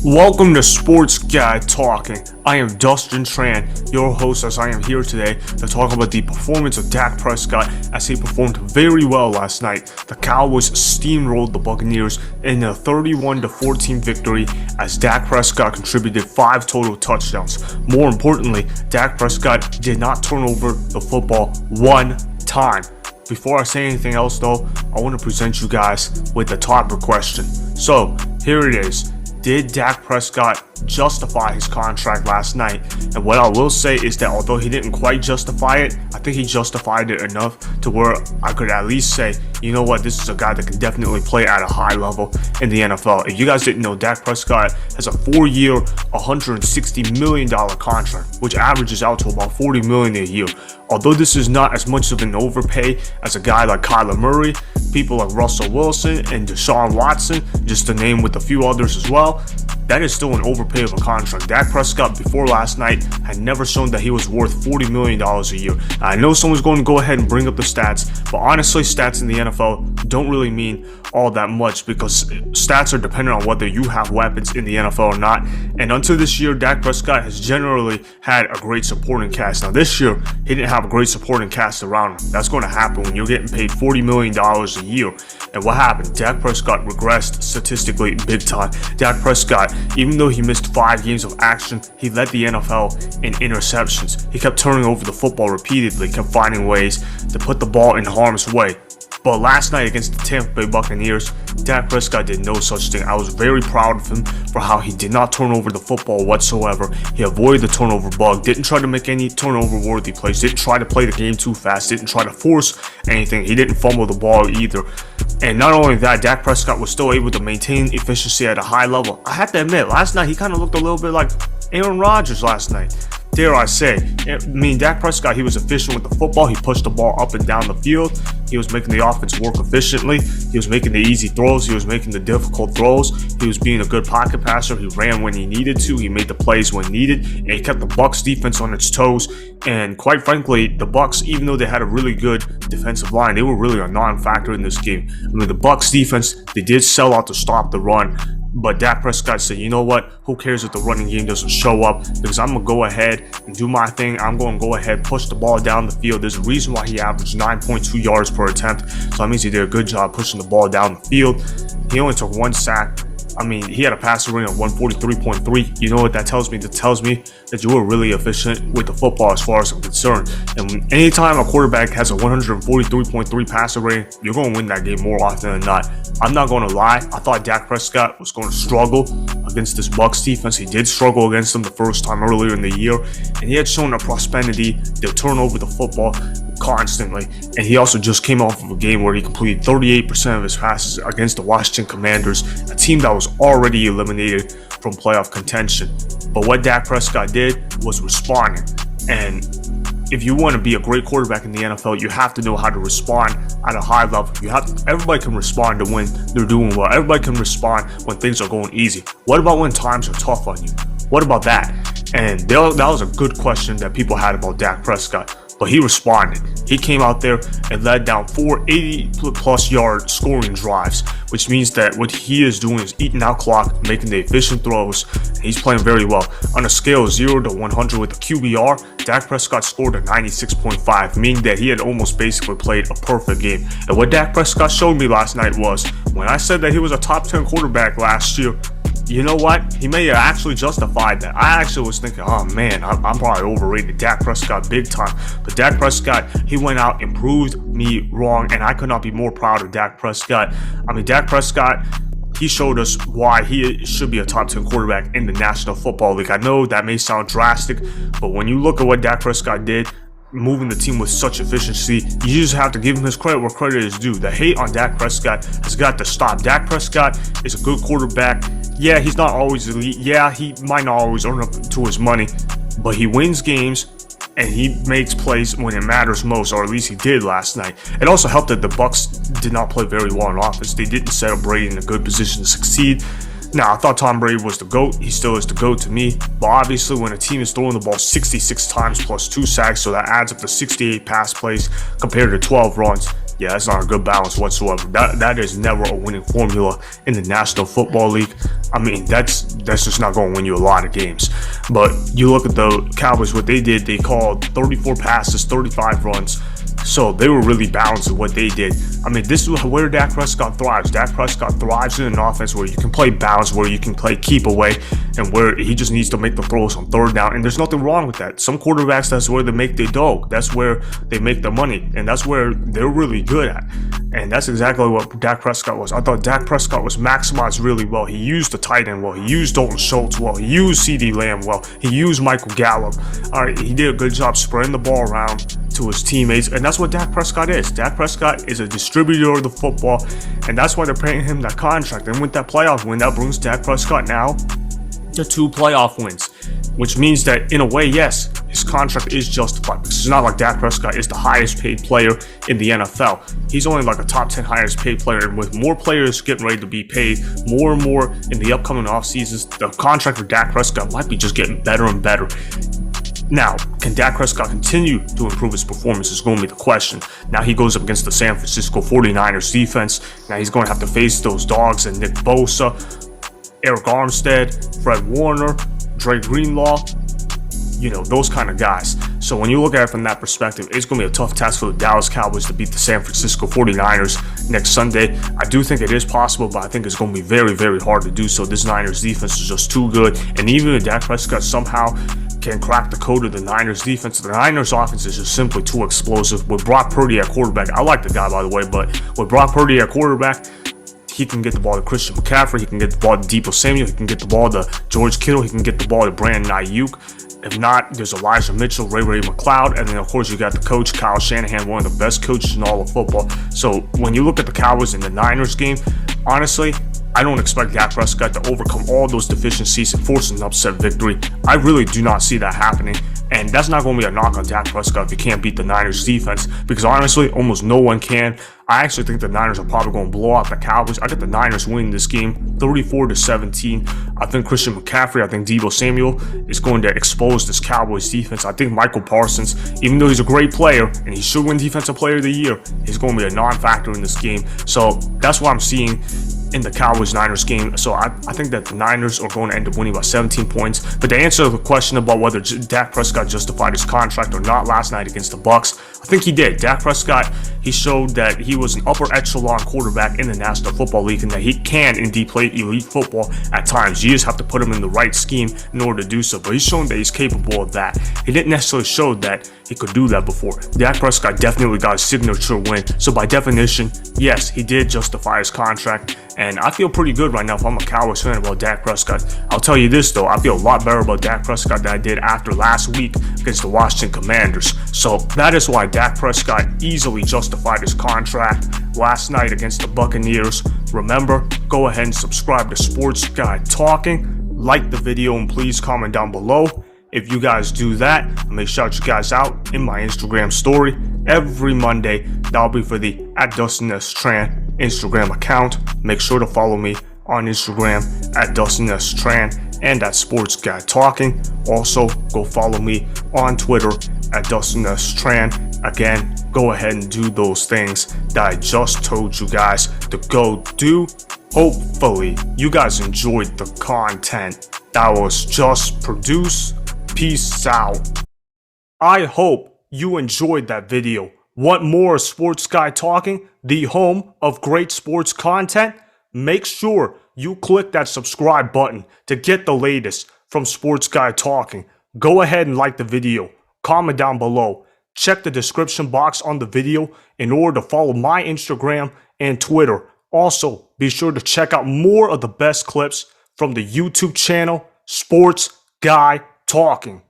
Welcome to Sports Guy Talking. I am Dustin Tran, your host, as I am here today to talk about the performance of Dak Prescott as he performed very well last night. The Cowboys steamrolled the Buccaneers in a 31-14 victory as Dak Prescott contributed 5 total touchdowns. More importantly, Dak Prescott did not turn over the football one time. Before I say anything else though, I want to present you guys with the topic question. So, here it is. Did Dak Prescott justify his contract last night? And what I will say is that although he didn't quite justify it, I think he justified it enough to where I could at least say, you know what, this is a guy that can definitely play at a high level in the NFL. If you guys didn't know, Dak Prescott has a 4-year, $160 million contract, which averages out to about $40 million a year. Although this is not as much of an overpay as a guy like Kyler Murray, people like Russell Wilson and Deshaun Watson, just to name with a few others as well, that is still an overpay of a contract. Dak Prescott, before last night, had never shown that he was worth $40 million a year. I know someone's going to go ahead and bring up the stats, but honestly, stats in the NFL don't really mean all that much because stats are dependent on whether you have weapons in the NFL or not. And until this year, Dak Prescott has generally had a great supporting cast. Now, this year, he didn't have a great supporting cast around him. That's going to happen when you're getting paid $40 million a year. And what happened? Dak Prescott regressed statistically big time. Dak Prescott, even though he missed 5 games of action, he led the NFL in interceptions. He kept turning over the football repeatedly, kept finding ways to put the ball in harm's way. But last night against the Tampa Bay Buccaneers, Dak Prescott did no such thing. I was very proud of him for how he did not turn over the football whatsoever. He avoided the turnover bug, didn't try to make any turnover-worthy plays, didn't try to play the game too fast, didn't try to force anything. He didn't fumble the ball either. And not only that, Dak Prescott was still able to maintain efficiency at a high level. I have to admit, last night he kind of looked a little bit like Aaron Rodgers last night. Dare I say. I mean, Dak Prescott, he was efficient with the football. He pushed the ball up and down the field. He was making the offense work efficiently. He was making the easy throws. He was making the difficult throws. He was being a good pocket passer. He ran when he needed to. He made the plays when needed. And he kept the Bucs defense on its toes. And quite frankly, the Bucs, even though they had a really good defensive line, they were really a non-factor in this game. I mean, the Bucs defense, they did sell out to stop the run. But Dak Prescott said, you know what, who cares if the running game doesn't show up, because I'm going to go ahead and do my thing. I'm going to go ahead, push the ball down the field. There's a reason why he averaged 9.2 yards per attempt. So that means he did a good job pushing the ball down the field. He only took 1 sack. I mean, he had a passer rating of 143.3. You know what that tells me? That tells me that you were really efficient with the football as far as I'm concerned. And anytime a quarterback has a 143.3 passer rating, you're going to win that game more often than not. I'm not going to lie. I thought Dak Prescott was going to struggle against this Bucs defense. He did struggle against them the first time earlier in the year. And he had shown a prosperity to turn over the football constantly. And he also just came off of a game where he completed 38% of his passes against the Washington Commanders, a team that was already eliminated from playoff contention. But what Dak Prescott did was responding. And if you want to be a great quarterback in the NFL, you have to know how to respond at a high level. Everybody can respond to when they're doing well. Everybody can respond when things are going easy. What about when times are tough on you? What about that? And that was a good question that people had about Dak Prescott. But he responded. He came out there and led down 4 80-plus yard scoring drives, which means that what he is doing is eating out clock, making the efficient throws, and he's playing very well. On a scale of 0 to 100 with a QBR, Dak Prescott scored a 96.5, meaning that he had almost basically played a perfect game. And what Dak Prescott showed me last night was, when I said that he was a top 10 quarterback last year, you know what? He may have actually justified that. I actually was thinking, oh man, I'm probably overrated Dak Prescott big time. But Dak Prescott, he went out and proved me wrong, and I could not be more proud of Dak Prescott. I mean, Dak Prescott, he showed us why he should be a top 10 quarterback in the National Football League. I know that may sound drastic, but when you look at what Dak Prescott did, moving the team with such efficiency, you just have to give him his credit where credit is due. The hate on Dak Prescott has got to stop. Dak Prescott is a good quarterback. Yeah, he's not always elite. Yeah, he might not always earn up to his money, but he wins games and he makes plays when it matters most, or at least he did last night. It also helped that the Bucs did not play very well on offense. They didn't set up Brady in a good position to succeed. Now, I thought Tom Brady was the GOAT. He still is the GOAT to me. But obviously, when a team is throwing the ball 66 times plus 2 sacks, so that adds up to 68 pass plays compared to 12 runs, Yeah, that's not a good balance whatsoever. That is never a winning formula in the National Football League. I mean, that's just not going to win you a lot of games. But you look at the Cowboys, what they did, they called 34 passes, 35 runs. So they were really balanced in what they did. I mean, this is where Dak Prescott thrives. Dak Prescott thrives in an offense where you can play balance, where you can play keep away, and where he just needs to make the throws on third down. And there's nothing wrong with that. Some quarterbacks, that's where they make their dough. That's where they make their money. And that's where they're really good at. And that's exactly what Dak Prescott was. I thought Dak Prescott was maximized really well. He used the tight end well. He used Dalton Schultz well. He used CeeDee Lamb well. He used Michael Gallup. All right, he did a good job spreading the ball around to his teammates. And that's what Dak Prescott is. Dak Prescott is a distributor of the football. And that's why they're paying him that contract. And with that playoff win, that brings Dak Prescott now to 2 playoff wins, which means that in a way, yes, his contract is justified, because it's not like Dak Prescott is the highest paid player in the NFL. He's only like a top 10 highest paid player, and with more players getting ready to be paid more and more in the upcoming off seasons, the contract for Dak Prescott might be just getting better and better. Now, can Dak Prescott continue to improve his performance is going to be the question. Now he goes up against the San Francisco 49ers defense. Now he's going to have to face those dogs and Nick Bosa, Eric Armstead, Fred Warner, Dre Greenlaw, those kind of guys. So when you look at it from that perspective, it's going to be a tough task for the Dallas Cowboys to beat the San Francisco 49ers next Sunday. I do think it is possible, but I think it's going to be very, very hard to do so. This Niners defense is just too good. And even if Dak Prescott somehow can crack the code of the Niners defense, the Niners offense is just simply too explosive. With Brock Purdy at quarterback, I like the guy, by the way, but with Brock Purdy at quarterback, he can get the ball to Christian McCaffrey, he can get the ball to Deebo Samuel, he can get the ball to George Kittle, he can get the ball to Brandon Ayuk. If not, there's Elijah Mitchell, Ray McLeod, and then of course you got the coach, Kyle Shanahan, one of the best coaches in all of football. So when you look at the Cowboys in the Niners game, honestly, I don't expect Dak Prescott to overcome all those deficiencies and force an upset victory. I really do not see that happening. And that's not going to be a knock on Dak Prescott if he can't beat the Niners defense, because honestly, almost no one can. I actually think the Niners are probably going to blow out the Cowboys. I got the Niners winning this game 34-17. I think Christian McCaffrey, I think Deebo Samuel is going to expose this Cowboys defense. I think Michael Parsons, even though he's a great player and he should win Defensive Player of the Year, he's going to be a non-factor in this game. So that's what I'm seeing in the Cowboys-Niners game. So I think that the Niners are going to end up winning by 17 points. But to answer the question about whether Dak Prescott justified his contract or not last night against the Bucs, I think he did. Dak Prescott, he showed that he was an upper echelon quarterback in the National Football League and that he can indeed play elite football at times. You just have to put him in the right scheme in order to do so. But he's shown that he's capable of that. He didn't necessarily show that he could do that before. Dak Prescott definitely got a signature win. So by definition, yes, he did justify his contract. And I feel pretty good right now if I'm a Cowboys fan about Dak Prescott. I'll tell you this though, I feel a lot better about Dak Prescott than I did after last week against the Washington Commanders. So that is why Dak Prescott easily justified his contract last night against the Buccaneers. Remember, go ahead and subscribe to Sports Guy Talking. Like the video and please comment down below. If you guys do that, I may shout you guys out in my Instagram story every Monday. That'll be for the @DustinTran Instagram account. Make sure to follow me on Instagram @DustinTran and @Sports Guy Talking. Also, go follow me on Twitter @DustinTran. Again, go ahead and do those things that I just told you guys to go do. Hopefully, you guys enjoyed the content that was just produced. Peace out. I hope you enjoyed that video. Want more Sports Guy Talking, the home of great sports content? Make sure you click that subscribe button to get the latest from Sports Guy Talking. Go ahead and like the video. Comment down below. Check the description box on the video in order to follow my Instagram and Twitter. Also, be sure to check out more of the best clips from the YouTube channel, Sports Guy Talking.